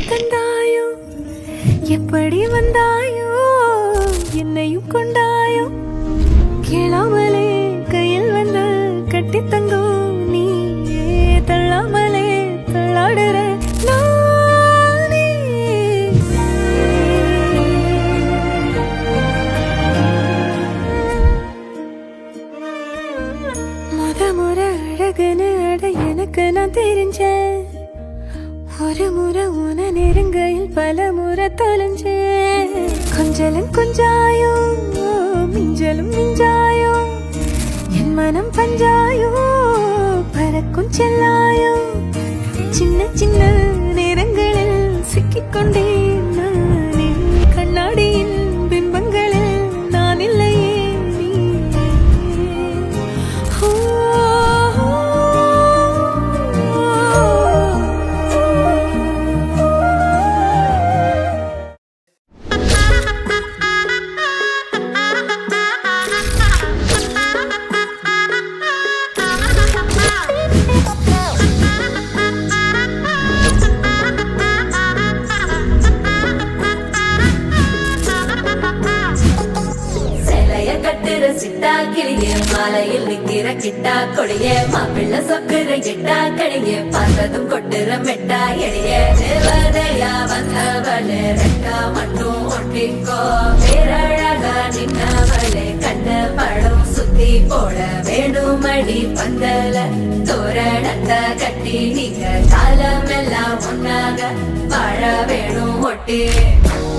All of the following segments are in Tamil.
கண்டாயோ எப்படி வந்தாயோ என்னையும் கொண்டாயோ கேளாமலே கையில் வந்து கட்டி தங்கோ நீ தள்ளாமலே தள்ளாடுற நானே. முறை அழகுன்னு அட எனக்கு நான் தெரிஞ்சேன். ஒரு முறை உன நெருங்கையில் பல முறை தொலைஞ்சேன். கொஞ்சலும் கொஞ்சாயோ மிஞ்சலும் மிஞ்சாயோ என் மனம் பஞ்சாயோ பறக்கும் செல்லாயோ சின்ன சின்ன நேரங்களில் சிக்கிக்கொண்டேன் நானே. கண்ணாடியின் பிம்பங்களில் நான் இல்லையே நீ. சிட்டா கிளியே மாலையில் நிக்கிற கிட்டா கொடியே மாப்பிள்ள சொக்குற கிட்டா கடியே பார்த்ததும் கொட்டுற மெட்டா எடியே தேவதையா வந்தவளே ரெக்கா மட்டும் ஒட்டிக்கோ பேரழகா நின்னவளே கண்ட படம் சுத்தி போட வேணுமடி பந்தல தோரணத்தை கட்டி நீங்க காலமெல்லாம் ஒன்னாக வாழ வேணும் ஒட்டி.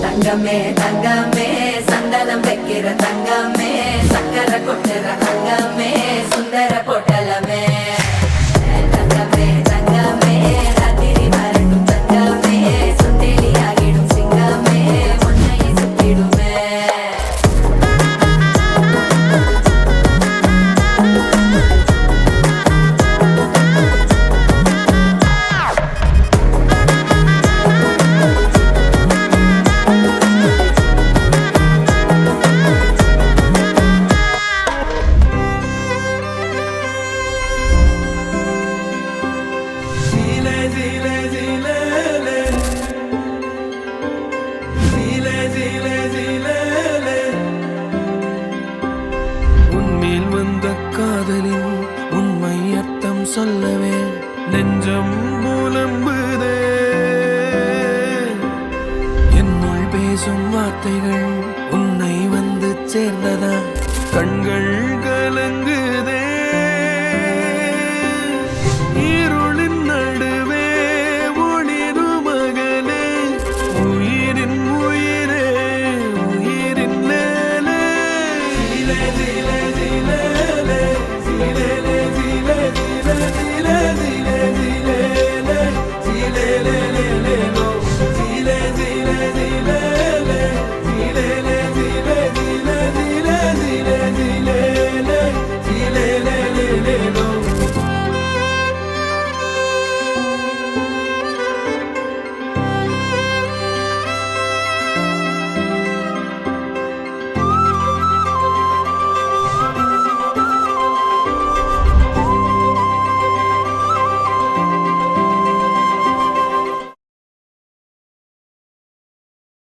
தங்கமே தங்கமே சந்தனம் வைக்கிற தங்கமே சக்கரை கொட்டுற தங்கமே சுந்தர பொட்டலமே. தங்கமே தங்கமே ராத்திரி வரட்டும் தங்கமே சுண்டெலி ஆகிடும் சிங்கமே உன்னையை சுத்திடுமே. உன்மேல் வந்த காதலின் உண்மை அர்த்தம் சொல்லவே நெஞ்சம் புலம்புதே. என்னுள் பேசும் வார்த்தைகள் உன்னை வந்து சேர்ந்ததா கண்கள் கலங்கு